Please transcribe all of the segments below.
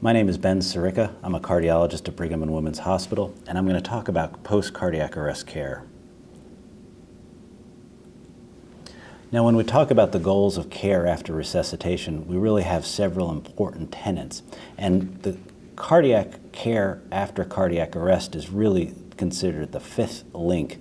My name is Ben Scirica. I'm a cardiologist at Brigham and Women's Hospital, and I'm going to talk about post-cardiac arrest care. Now, when we talk about the goals of care after resuscitation, we really have several important tenets. And the cardiac care after cardiac arrest is really considered the fifth link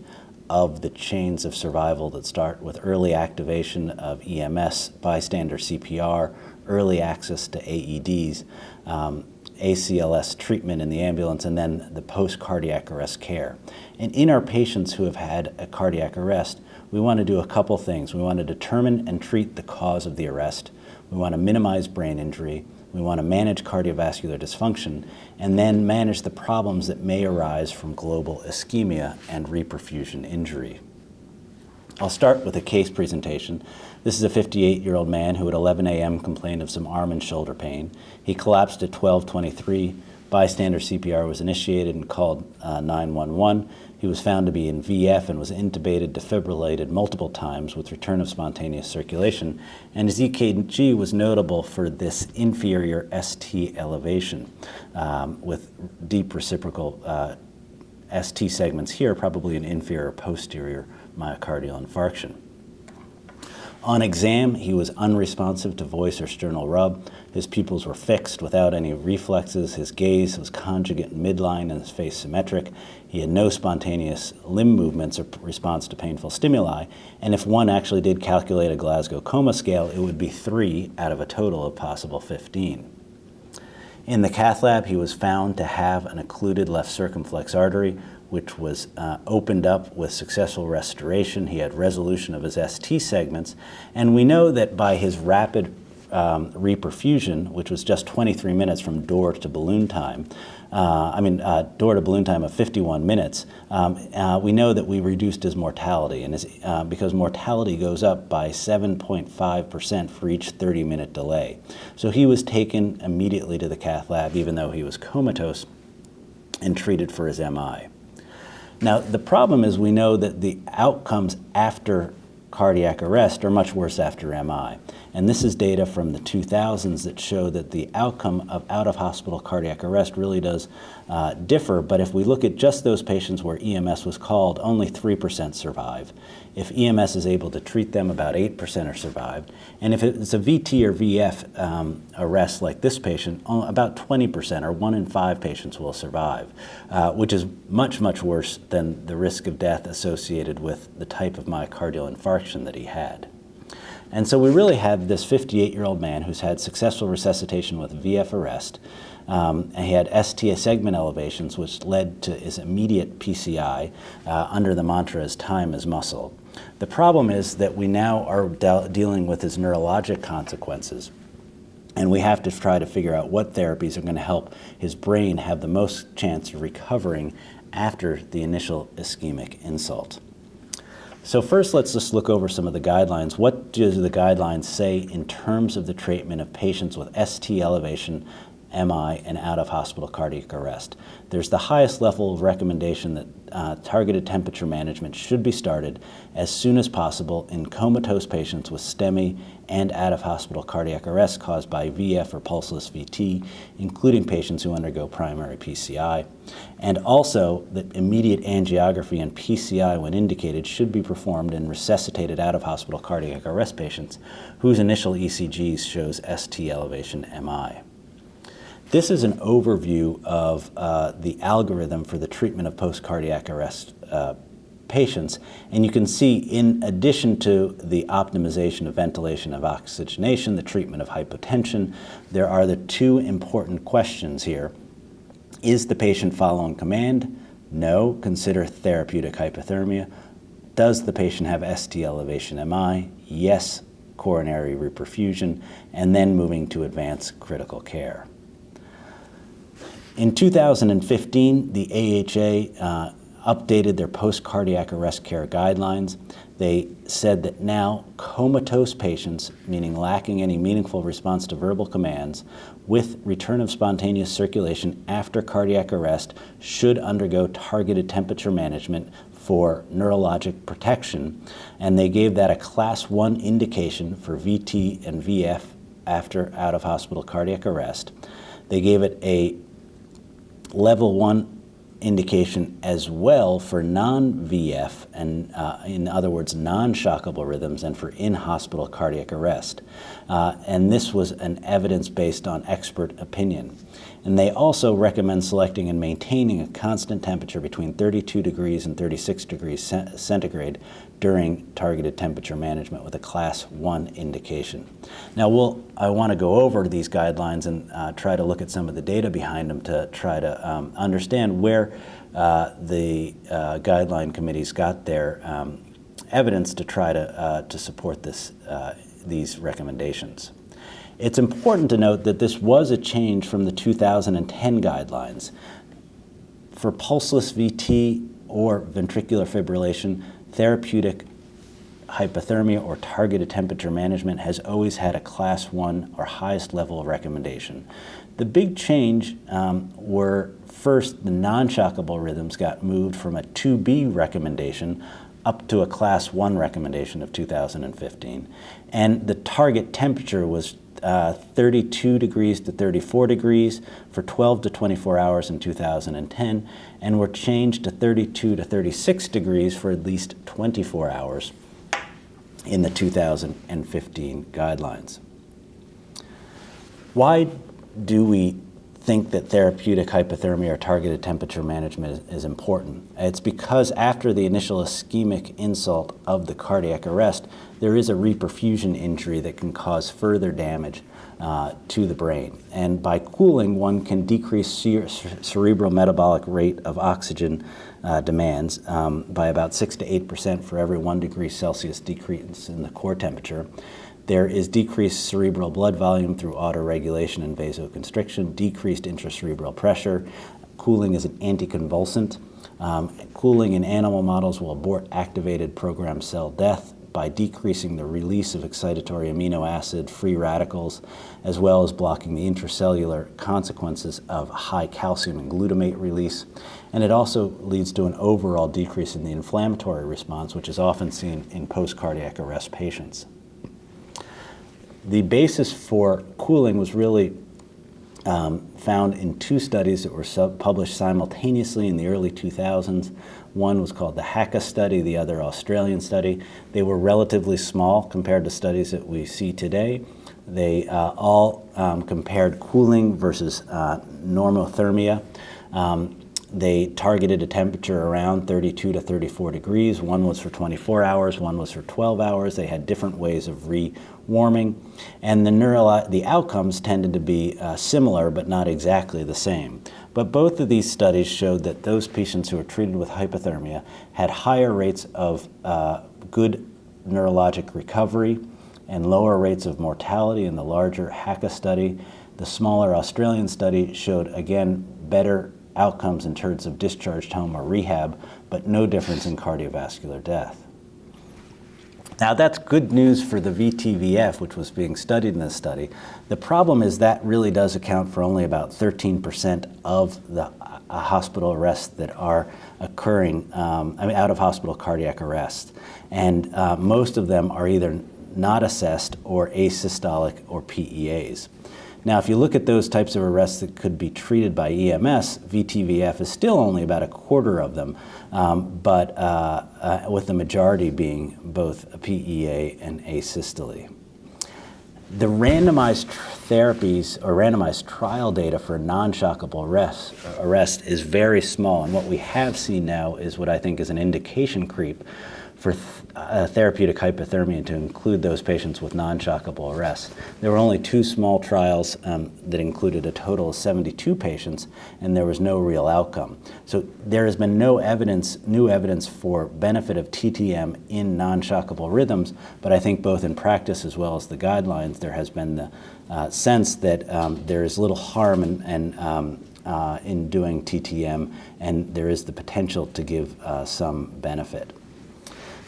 of the chains of survival that start with early activation of EMS, bystander CPR, early access to AEDs, ACLS treatment in the ambulance, and then the post-cardiac arrest care. And in our patients who have had a cardiac arrest, we want to do a couple things. We want to determine and treat the cause of the arrest. We want to minimize brain injury. We want to manage cardiovascular dysfunction, and then manage the problems that may arise from global ischemia and reperfusion injury. I'll start with a case presentation. This is a 58-year-old man who at 11 a.m. complained of some arm and shoulder pain. He collapsed at 12:23. Bystander CPR was initiated and called 911. He was found to be in VF and was intubated, defibrillated multiple times with return of spontaneous circulation. And his EKG was notable for this inferior ST elevation with deep reciprocal ST segments here, probably an inferior posterior myocardial infarction. On exam, he was unresponsive to voice or sternal rub. His pupils were fixed without any reflexes. His gaze was conjugate and midline and his face symmetric. He had no spontaneous limb movements or response to painful stimuli. And if one actually did calculate a Glasgow coma scale, it would be 3 out of a total of possible 15. In the cath lab, he was found to have an occluded left circumflex artery, which was opened up with successful restoration. He had resolution of his ST segments, and we know that by his rapid reperfusion, which was just 23 minutes from door to balloon time, door to balloon time of 51 minutes, we know that we reduced his mortality, and because mortality goes up by 7.5% for each 30-minute delay. So he was taken immediately to the cath lab, even though he was comatose, and treated for his MI. Now, the problem is we know that the outcomes after cardiac arrest are much worse after MI. And this is data from the 2000s that show that the outcome of out-of-hospital cardiac arrest really does differ. But if we look at just those patients where EMS was called, only 3% survive. If EMS is able to treat them, about 8% are survived. And if it's a VT or VF arrest like this patient, about 20% or 1 in 5 patients will survive, which is much, much worse than the risk of death associated with the type of myocardial infarction that he had. And so we really have this 58-year-old man who's had successful resuscitation with VF arrest, and he had ST segment elevations, which led to his immediate PCI under the mantra, "as time is muscle." The problem is that we now are dealing with his neurologic consequences, and we have to try to figure out what therapies are going to help his brain have the most chance of recovering after the initial ischemic insult. So first, let's just look over some of the guidelines. What do the guidelines say in terms of the treatment of patients with ST elevation, MI, and out-of-hospital cardiac arrest? There's the highest level of recommendation that targeted temperature management should be started as soon as possible in comatose patients with STEMI and out-of-hospital cardiac arrest caused by VF or pulseless VT, including patients who undergo primary PCI. And also that immediate angiography and PCI, when indicated, should be performed in resuscitated out-of-hospital cardiac arrest patients whose initial ECGs shows ST elevation MI. This is an overview of the algorithm for the treatment of post-cardiac arrest patients, and you can see, in addition to the optimization of ventilation of oxygenation, the treatment of hypotension, there are the two important questions here. Is the patient following command? No. Consider therapeutic hypothermia. Does the patient have ST elevation MI? Yes. Coronary reperfusion, and then moving to advanced critical care. In 2015, the AHA updated their post-cardiac arrest care guidelines. They said that now comatose patients, meaning lacking any meaningful response to verbal commands, with return of spontaneous circulation after cardiac arrest, should undergo targeted temperature management for neurologic protection. And they gave that a class 1 indication for VT and VF after out-of-hospital cardiac arrest. They gave it a level 1 indication as well for non-VF, and in other words, non-shockable rhythms, and for in-hospital cardiac arrest. And this was an evidence based on expert opinion. And they also recommend selecting and maintaining a constant temperature between 32 degrees and 36 degrees centigrade during targeted temperature management with a class 1 indication. Now I want to go over these guidelines and try to look at some of the data behind them to try to understand where the guideline committees got their evidence to try to support these recommendations. It's important to note that this was a change from the 2010 guidelines. For pulseless VT or ventricular fibrillation, therapeutic hypothermia or targeted temperature management has always had a class 1 or highest level of recommendation. The big change were first the non-shockable rhythms got moved from a 2B recommendation up to a class 1 recommendation of 2015. And the target temperature was 32 degrees to 34 degrees for 12 to 24 hours in 2010, and were changed to 32 to 36 degrees for at least 24 hours in the 2015 guidelines. Why do we think that therapeutic hypothermia or targeted temperature management is important? It's because after the initial ischemic insult of the cardiac arrest, there is a reperfusion injury that can cause further damage to the brain. And by cooling, one can decrease cerebral metabolic rate of oxygen demands by about 6 to 8% for every 1 degree Celsius decrease in the core temperature. There is decreased cerebral blood volume through autoregulation and vasoconstriction, decreased intracerebral pressure. Cooling is an anticonvulsant. Cooling in animal models will abort activated programmed cell death by decreasing the release of excitatory amino acid free radicals, as well as blocking the intracellular consequences of high calcium and glutamate release. And it also leads to an overall decrease in the inflammatory response, which is often seen in post-cardiac arrest patients. The basis for cooling was really found in 2 studies that were published simultaneously in the early 2000s. One was called the FACC study, the other Australian study. They were relatively small compared to studies that we see today. They all compared cooling versus normothermia. They targeted a temperature around 32 to 34 degrees. One was for 24 hours, one was for 12 hours. They had different ways of rewarming. And the outcomes tended to be similar, but not exactly the same. But both of these studies showed that those patients who were treated with hypothermia had higher rates of good neurologic recovery and lower rates of mortality in the larger FACC study. The smaller Australian study showed, again, better outcomes in terms of discharged home or rehab, but no difference in cardiovascular death. Now that's good news for the VTVF, which was being studied in this study. The problem is that really does account for only about 13% of the hospital arrests that are occurring, out-of-hospital cardiac arrests. And most of them are either not assessed or asystolic or PEAs. Now, if you look at those types of arrests that could be treated by EMS, VTVF is still only about a quarter of them, but with the majority being both a PEA and asystole. The randomized therapies or randomized trial data for non-shockable arrest is very small, and what we have seen now is what I think is an indication creep for therapeutic hypothermia to include those patients with non-shockable arrest. There were only 2 small trials that included a total of 72 patients, and there was no real outcome. So there has been no new evidence for benefit of TTM in non-shockable rhythms, but I think both in practice as well as the guidelines, there has been the sense that there is little harm in doing TTM, and there is the potential to give some benefit.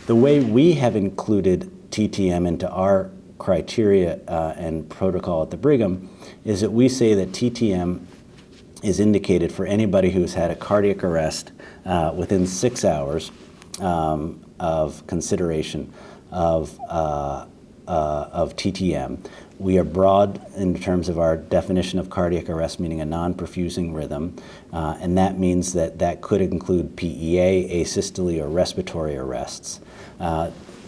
The way we have included TTM into our criteria and protocol at the Brigham is that we say that TTM is indicated for anybody who's had a cardiac arrest within 6 hours of consideration of TTM, We are broad in terms of our definition of cardiac arrest, meaning a non-perfusing rhythm, and that means that could include PEA, asystole, or respiratory arrests.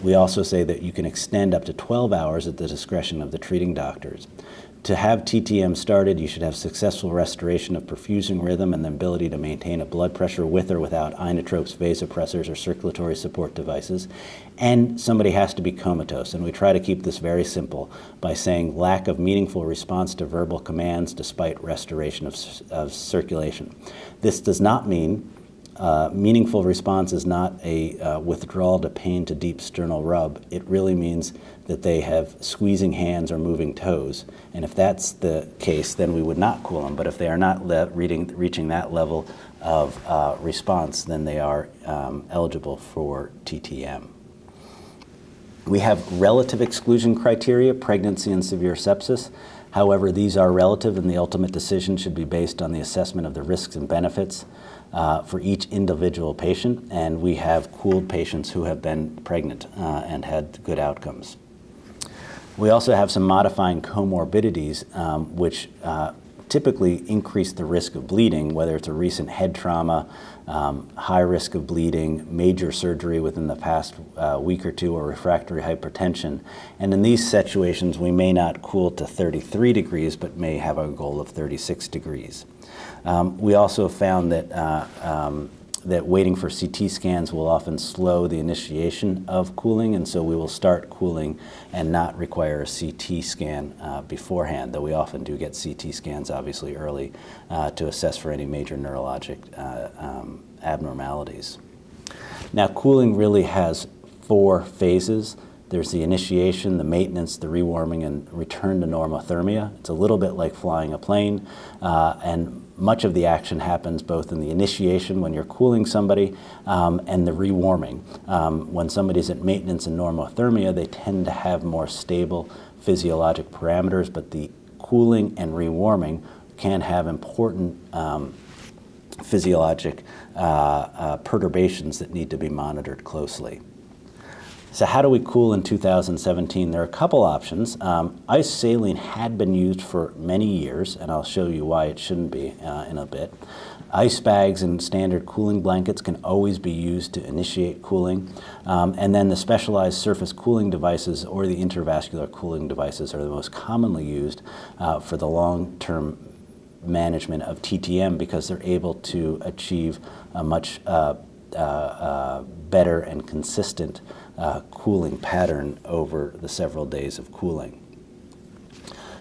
We also say that you can extend up to 12 hours at the discretion of the treating doctors. To have TTM started, you should have successful restoration of perfusing rhythm and the ability to maintain a blood pressure with or without inotropes, vasopressors, or circulatory support devices. And somebody has to be comatose. And we try to keep this very simple by saying lack of meaningful response to verbal commands despite restoration of circulation. This does not mean meaningful response is not a withdrawal to pain to deep sternal rub. It really means that they have squeezing hands or moving toes. And if that's the case, then we would not cool them. But if they are not reaching that level of response, then they are eligible for TTM. We have relative exclusion criteria, pregnancy and severe sepsis. However, these are relative, and the ultimate decision should be based on the assessment of the risks and benefits for each individual patient, and we have cooled patients who have been pregnant and had good outcomes. We also have some modifying comorbidities which typically increase the risk of bleeding, whether it's a recent head trauma, high risk of bleeding, major surgery within the past week or two, or refractory hypertension. And in these situations, we may not cool to 33 degrees, but may have a goal of 36 degrees. We also found that waiting for CT scans will often slow the initiation of cooling, and so we will start cooling and not require a CT scan beforehand, though we often do get CT scans obviously early to assess for any major neurologic abnormalities. Now, cooling really has 4 phases. There's the initiation, the maintenance, the rewarming, and return to normothermia. It's a little bit like flying a plane, and much of the action happens both in the initiation when you're cooling somebody and the rewarming. When somebody's at maintenance and normothermia, they tend to have more stable physiologic parameters, but the cooling and rewarming can have important physiologic perturbations that need to be monitored closely. So how do we cool in 2017? There are a couple options. Ice saline had been used for many years, and I'll show you why it shouldn't be in a bit. Ice bags and standard cooling blankets can always be used to initiate cooling. And then the specialized surface cooling devices or the intravascular cooling devices are the most commonly used for the long-term management of TTM because they're able to achieve a much better and consistent cooling pattern over the several days of cooling.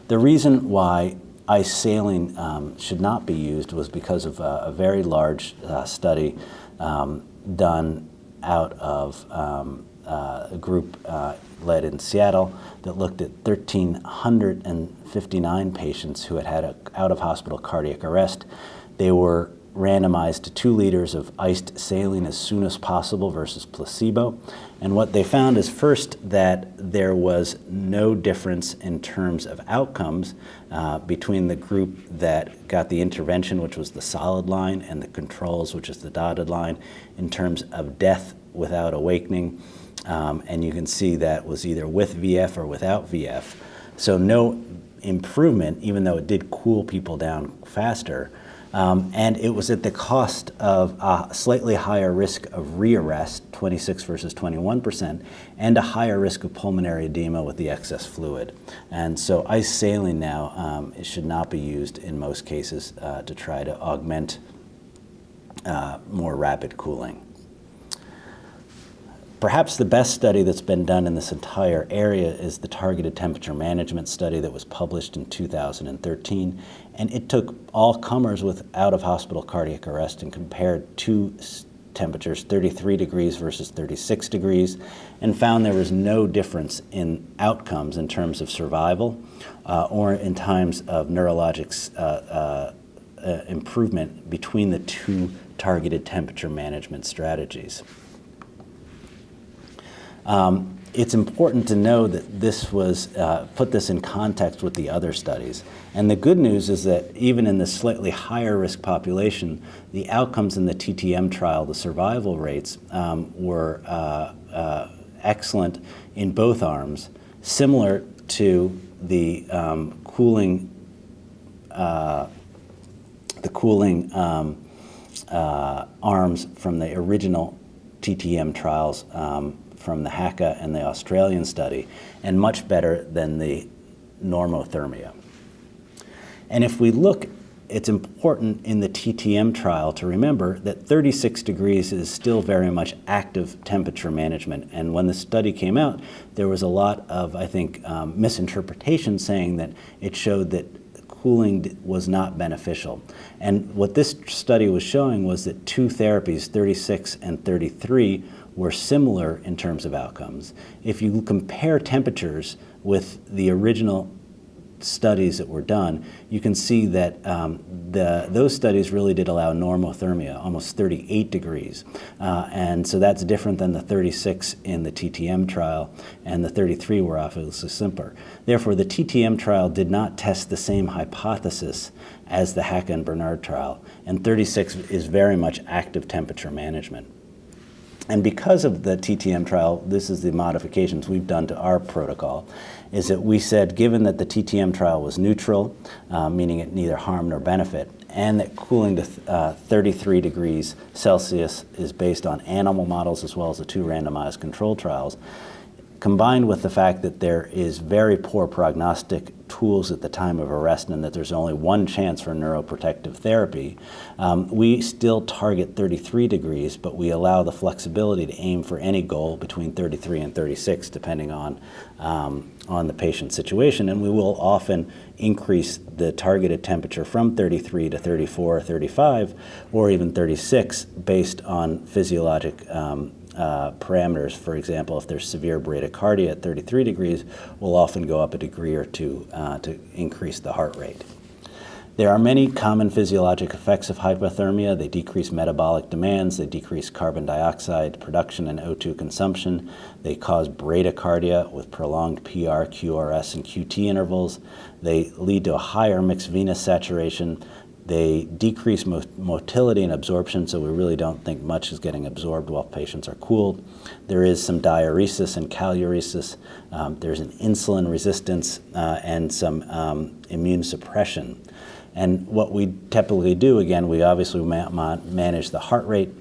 The reason why ice saline should not be used was because of a very large study done out of a group led in Seattle that looked at 1,359 patients who had had an out-of-hospital cardiac arrest. They were randomized to 2 liters of iced saline as soon as possible versus placebo. And what they found is first that there was no difference in terms of outcomes between the group that got the intervention, which was the solid line, and the controls, which is the dotted line, in terms of death without awakening. And you can see that was either with VF or without VF. So no improvement, even though it did cool people down faster. And it was at the cost of a slightly higher risk of rearrest, 26 versus 21%, and a higher risk of pulmonary edema with the excess fluid. And so ice saline now it should not be used in most cases to try to augment more rapid cooling. Perhaps the best study that's been done in this entire area is the targeted temperature management study that was published in 2013. And it took all comers with out-of-hospital cardiac arrest and compared 2 temperatures, 33 degrees versus 36 degrees, and found there was no difference in outcomes in terms of survival or in times of neurologic improvement between the 2 targeted temperature management strategies. It's important to know that this was, put this in context with the other studies. And the good news is that even in this slightly higher risk population, the outcomes in the TTM trial, the survival rates, were excellent in both arms, similar to the cooling arms from the original TTM trials from the FACC and the Australian study, and much better than the normothermia. And if we look, it's important in the TTM trial to remember that 36 degrees is still very much active temperature management. And when the study came out, there was a lot of, I think, misinterpretation saying that it showed that cooling was not beneficial. And what this study was showing was that two therapies, 36 and 33, were similar in terms of outcomes. If you compare temperatures with the original studies that were done, you can see that those studies really did allow normothermia, almost 38 degrees. And so that's different than the 36 in the TTM trial, and the 33 were obviously simpler. Therefore, the TTM trial did not test the same hypothesis as the FACC and Bernard trial, and 36 is very much active temperature management. And because of the TTM trial, this is the modifications we've done to our protocol, is that we said, given that the TTM trial was neutral, meaning it neither harm nor benefit, and that cooling to 33 degrees Celsius is based on animal models as well as the two randomized control trials, combined with the fact that there is very poor prognostic tools at the time of arrest and that there's only one chance for neuroprotective therapy, we still target 33 degrees, but we allow the flexibility to aim for any goal between 33 and 36, depending on the patient's situation. And we will often increase the targeted temperature from 33 to 34 or 35, or even 36, based on physiologic parameters. For example, if there's severe bradycardia at 33 degrees, we'll often go up a degree or two to increase the heart rate. There are many common physiologic effects of hypothermia. They decrease metabolic demands, they decrease carbon dioxide production and O2 consumption, they cause bradycardia with prolonged PR, QRS, and QT intervals, they lead to a higher mixed venous saturation, they decrease motility and absorption, so we really don't think much is getting absorbed while patients are cooled. There is some diuresis and caluresis. There's an insulin resistance and some immune suppression. And what we typically do, again, we obviously manage the heart rate.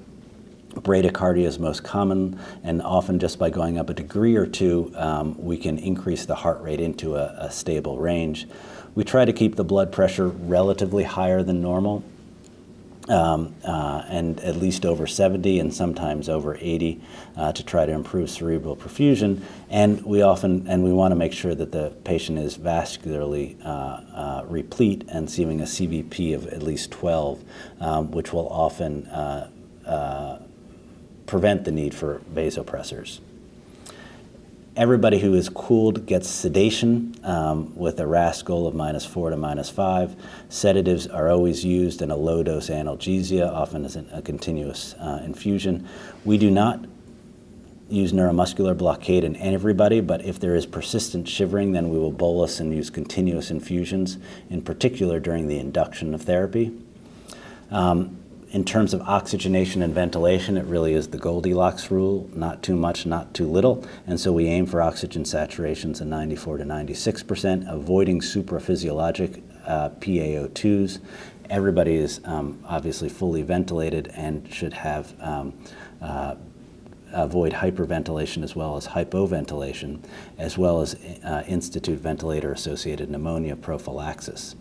Bradycardia is most common, and often just by going up a degree or two, we can increase the heart rate into a stable range. We try to keep the blood pressure relatively higher than normal, and at least over 70 and sometimes over 80 to try to improve cerebral perfusion. And we want to make sure that the patient is vascularly replete and receiving a CVP of at least 12, which will often prevent the need for vasopressors. Everybody who is cooled gets sedation with a RASS goal of -4 to -5. Sedatives are always used in a low-dose analgesia, often as a continuous infusion. We do not use neuromuscular blockade in everybody, but if there is persistent shivering, then we will bolus and use continuous infusions, in particular during the induction of therapy. In terms of oxygenation and ventilation, it really is the Goldilocks rule, not too much, not too little, and so we aim for oxygen saturations of 94 to 96%, avoiding supraphysiologic PaO2s. Everybody is obviously fully ventilated and should have avoid hyperventilation as well as hypoventilation, as well as institute ventilator-associated pneumonia prophylaxis.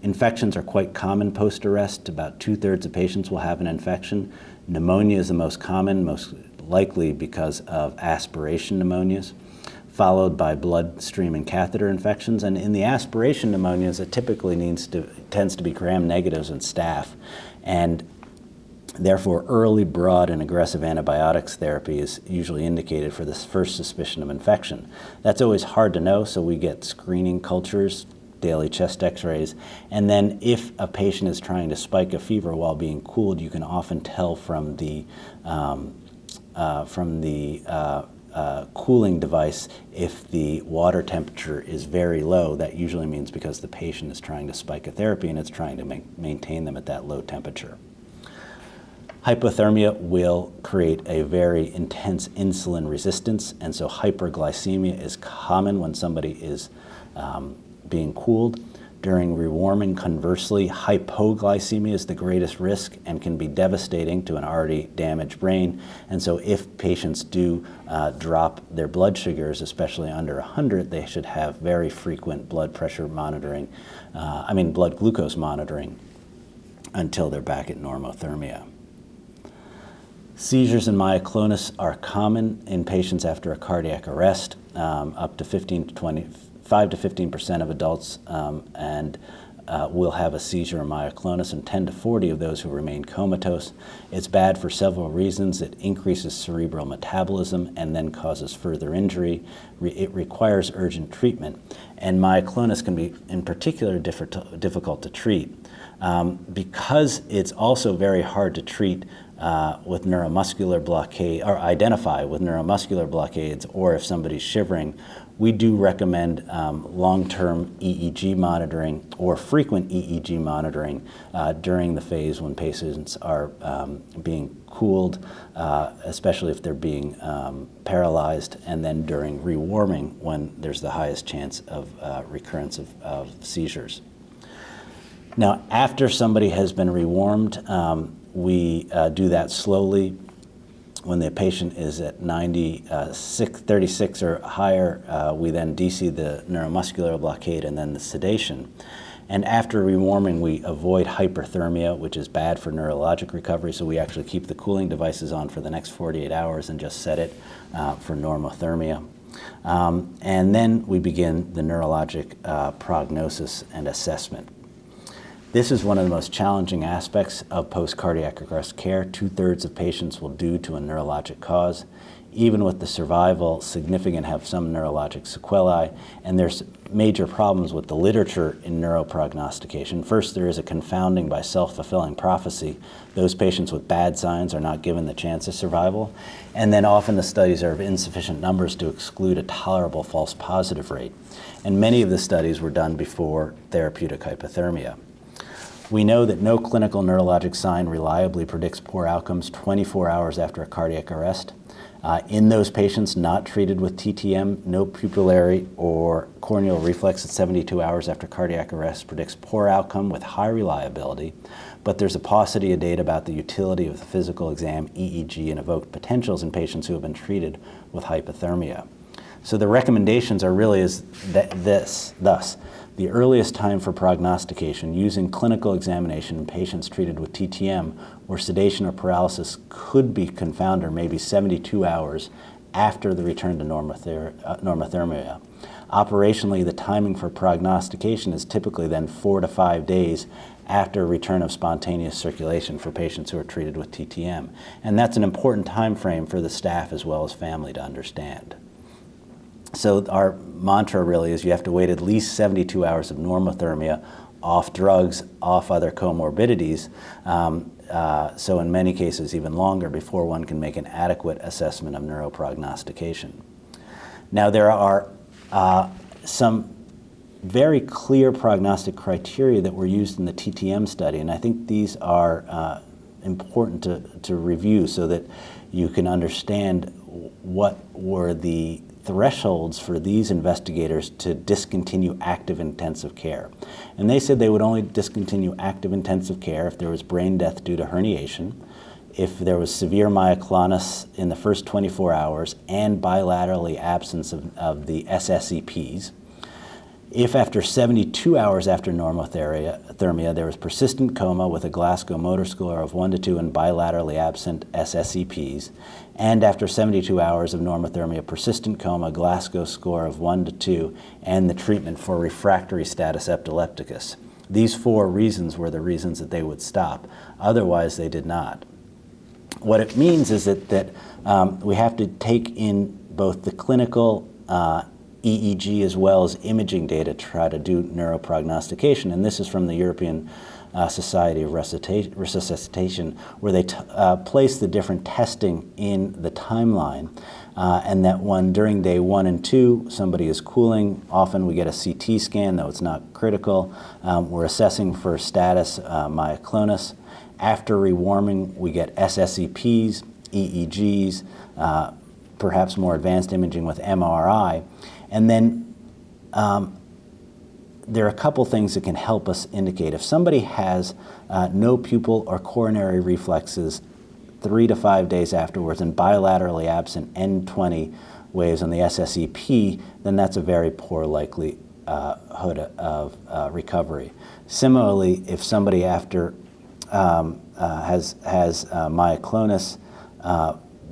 Infections are quite common post-arrest. About 2/3 of patients will have an infection. Pneumonia is the most common, most likely because of aspiration pneumonias, followed by bloodstream and catheter infections. And in the aspiration pneumonias, it typically tends to be gram-negatives and staph. And therefore, early, broad, and aggressive antibiotics therapy is usually indicated for this first suspicion of infection. That's always hard to know, so we get screening cultures, daily chest x-rays, and then if a patient is trying to spike a fever while being cooled, you can often tell from the cooling device if the water temperature is very low. That usually means because the patient is trying to spike a therapy and it's trying to maintain them at that low temperature. Hypothermia will create a very intense insulin resistance, and so hyperglycemia is common when somebody is being cooled. During rewarming, conversely, hypoglycemia is the greatest risk and can be devastating to an already damaged brain. And so if patients do drop their blood sugars, especially under 100, they should have very frequent blood pressure monitoring, blood glucose monitoring until they're back at normothermia. Seizures and myoclonus are common in patients after a cardiac arrest. Up to 5 to 15% of adults will have a seizure or myoclonus, and 10 to 40 of those who remain comatose. It's bad for several reasons. It increases cerebral metabolism and then causes further injury. It requires urgent treatment, and myoclonus can be in particular difficult to treat. Because it's also very hard to treat with neuromuscular blockade, or identify with neuromuscular blockades, or if somebody's shivering, we do recommend long-term EEG monitoring or frequent EEG monitoring during the phase when patients are being cooled, especially if they're being paralyzed, and then during rewarming when there's the highest chance of recurrence of seizures. Now, after somebody has been rewarmed, we do that slowly. When the patient is at 36 or higher, we then DC the neuromuscular blockade and then the sedation. And after rewarming, we avoid hyperthermia, which is bad for neurologic recovery, so we actually keep the cooling devices on for the next 48 hours and just set it for normothermia. And then we begin the neurologic prognosis and assessment. This is one of the most challenging aspects of post-cardiac arrest care. 2/3 of patients will due to a neurologic cause. Even with the survival, significant have some neurologic sequelae, and there's major problems with the literature in neuroprognostication. First, there is a confounding by self-fulfilling prophecy. Those patients with bad signs are not given the chance of survival, and then often the studies are of insufficient numbers to exclude a tolerable false positive rate. And many of the studies were done before therapeutic hypothermia. We know that no clinical neurologic sign reliably predicts poor outcomes 24 hours after a cardiac arrest. In those patients not treated with TTM, no pupillary or corneal reflex at 72 hours after cardiac arrest predicts poor outcome with high reliability, but there's a paucity of data about the utility of the physical exam, EEG, and evoked potentials in patients who have been treated with hypothermia. So the recommendations are really thus. The earliest time for prognostication using clinical examination in patients treated with TTM where sedation or paralysis could be confounded maybe 72 hours after the return to normothermia. Operationally, the timing for prognostication is typically then 4 to 5 days after return of spontaneous circulation for patients who are treated with TTM. And that's an important time frame for the staff as well as family to understand. So our mantra really is you have to wait at least 72 hours of normothermia, off drugs, off other comorbidities, so in many cases even longer before one can make an adequate assessment of neuroprognostication. Now there are some very clear prognostic criteria that were used in the TTM study, and I think these are important to review so that you can understand what were the thresholds for these investigators to discontinue active intensive care. And they said they would only discontinue active intensive care if there was brain death due to herniation, if there was severe myoclonus in the first 24 hours and bilaterally absence of the SSEPs, if after 72 hours after normothermia there was persistent coma with a Glasgow motor score of 1 to 2 and bilaterally absent SSEPs, and after 72 hours of normothermia, persistent coma, Glasgow score of 1 to 2, and the treatment for refractory status epilepticus. These 4 reasons were the reasons that they would stop. Otherwise, they did not. What it means is that we have to take in both the clinical EEG as well as imaging data to try to do neuroprognostication, and this is from the European Society of Resuscitation, where they place the different testing in the timeline, and that during day 1 and 2, somebody is cooling. Often we get a CT scan, though it's not critical. We're assessing for status myoclonus. After rewarming, we get SSEPs, EEGs, perhaps more advanced imaging with MRI. And then there are a couple things that can help us indicate. If somebody has no pupil or coronary reflexes 3 to 5 days afterwards and bilaterally absent N20 waves on the SSEP, then that's a very poor likelihood of recovery. Similarly, if somebody after has myoclonus,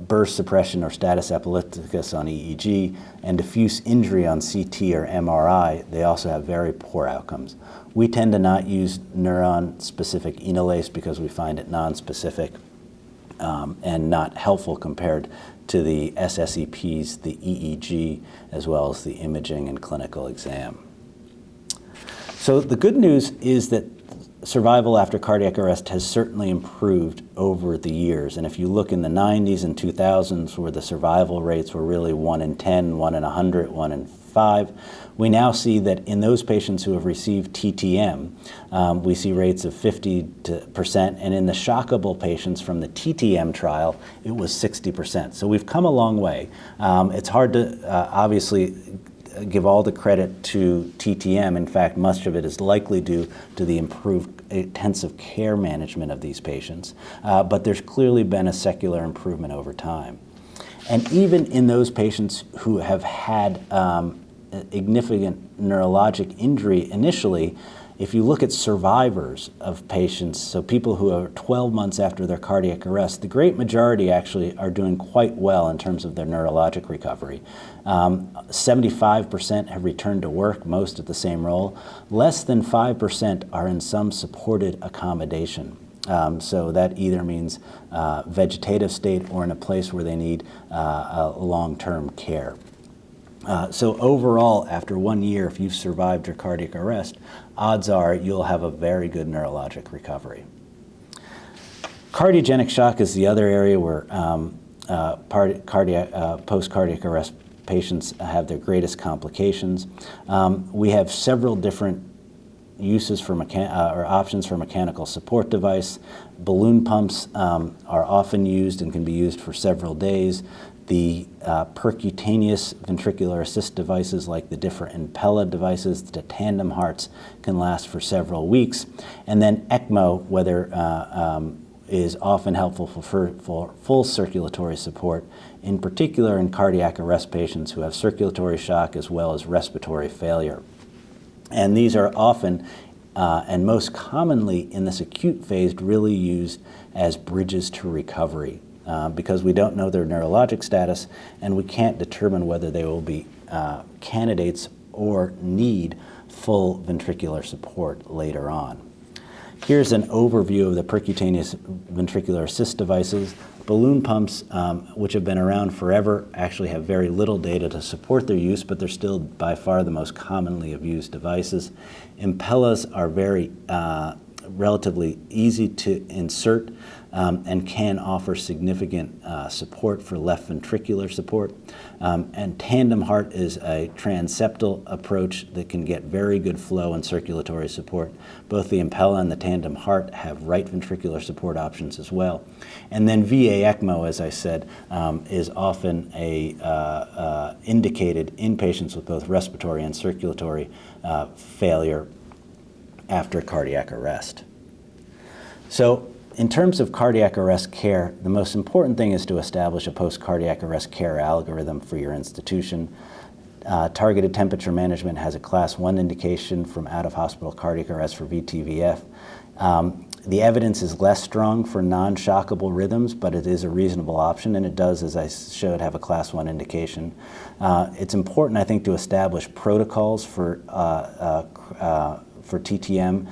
burst suppression or status epilepticus on EEG, and diffuse injury on CT or MRI, they also have very poor outcomes. We tend to not use neuron-specific enolase because we find it non-specific and not helpful compared to the SSEPs, the EEG, as well as the imaging and clinical exam. So the good news is that survival after cardiac arrest has certainly improved over the years. And if you look in the 90s and 2000s, where the survival rates were really 1 in 10, 1 in 100, 1 in 5, we now see that in those patients who have received TTM, we see rates of 50%, and in the shockable patients from the TTM trial, it was 60%. So we've come a long way. It's hard to obviously give all the credit to TTM. In fact, much of it is likely due to the improved intensive care management of these patients. But there's clearly been a secular improvement over time. And even in those patients who have had significant neurologic injury initially, if you look at survivors of patients, so people who are 12 months after their cardiac arrest, the great majority actually are doing quite well in terms of their neurologic recovery. 75% have returned to work, most at the same role. Less than 5% are in some supported accommodation. So that either means vegetative state or in a place where they need long-term care. So overall, after 1 year, if you've survived your cardiac arrest, odds are you'll have a very good neurologic recovery. Cardiogenic shock is the other area where post-cardiac arrest patients have their greatest complications. We have several different uses for or options for mechanical support device. Balloon pumps are often used and can be used for several days. The percutaneous ventricular assist devices like the different Impella devices, the tandem hearts, can last for several weeks. And then ECMO, is often helpful for full circulatory support, in particular in cardiac arrest patients who have circulatory shock as well as respiratory failure. And these are often and most commonly in this acute phase really used as bridges to recovery. Because we don't know their neurologic status and we can't determine whether they will be candidates or need full ventricular support later on. Here's an overview of the percutaneous ventricular assist devices. Balloon pumps, which have been around forever, actually have very little data to support their use, but they're still by far the most commonly used devices. Impellas are very relatively easy to insert and can offer significant support for left ventricular support. And tandem heart is a transeptal approach that can get very good flow and circulatory support. Both the Impella and the tandem heart have right ventricular support options as well. And then VA ECMO, as I said, is often indicated in patients with both respiratory and circulatory failure after cardiac arrest. So in terms of cardiac arrest care, the most important thing is to establish a post-cardiac arrest care algorithm for your institution. Targeted temperature management has a class 1 indication from out-of-hospital cardiac arrest for VTVF. The evidence is less strong for non-shockable rhythms, but it is a reasonable option, and it does, as I showed, have a class 1 indication. It's important, I think, to establish protocols for TTM,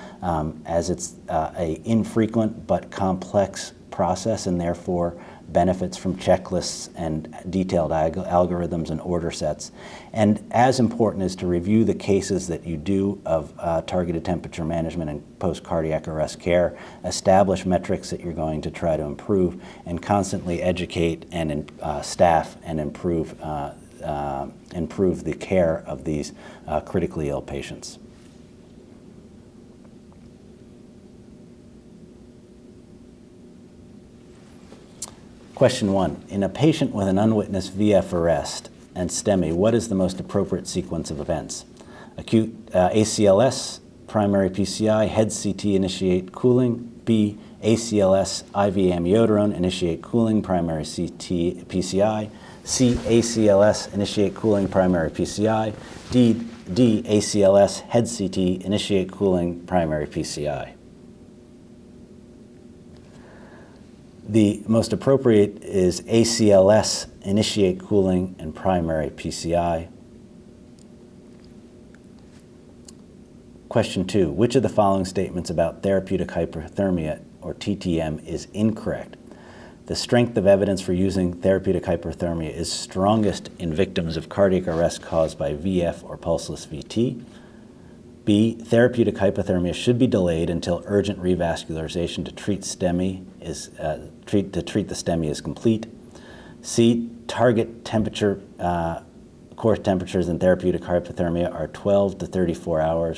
as it's a infrequent but complex process and therefore benefits from checklists and detailed algorithms and order sets. And as important is to review the cases that you do of targeted temperature management and post-cardiac arrest care, establish metrics that you're going to try to improve, and constantly educate and staff and improve the care of these critically ill patients. Question 1. In a patient with an unwitnessed VF arrest and STEMI, what is the most appropriate sequence of events? Acute ACLS, primary PCI, head CT, initiate cooling. B, ACLS, IV amiodarone, initiate cooling, primary CT, PCI. C, ACLS, initiate cooling, primary PCI. D, ACLS, head CT, initiate cooling, primary PCI. The most appropriate is ACLS, initiate cooling, and primary PCI. Question 2, which of the following statements about therapeutic hyperthermia, or TTM, is incorrect? The strength of evidence for using therapeutic hyperthermia is strongest in victims of cardiac arrest caused by VF or pulseless VT. B, therapeutic hypothermia should be delayed until urgent revascularization to treat the STEMI is complete. C, target temperature, core temperatures in therapeutic hypothermia are 12 to 34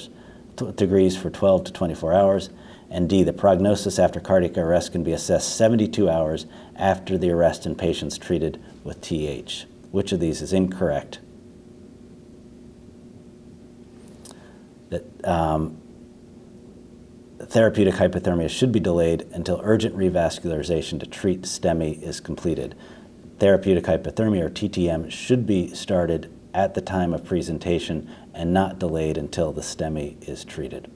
degrees for 12 to 24 hours. And D, the prognosis after cardiac arrest can be assessed 72 hours after the arrest in patients treated with TH. Which of these is incorrect? That therapeutic hypothermia should be delayed until urgent revascularization to treat STEMI is completed. Therapeutic hypothermia, or TTM, should be started at the time of presentation and not delayed until the STEMI is treated.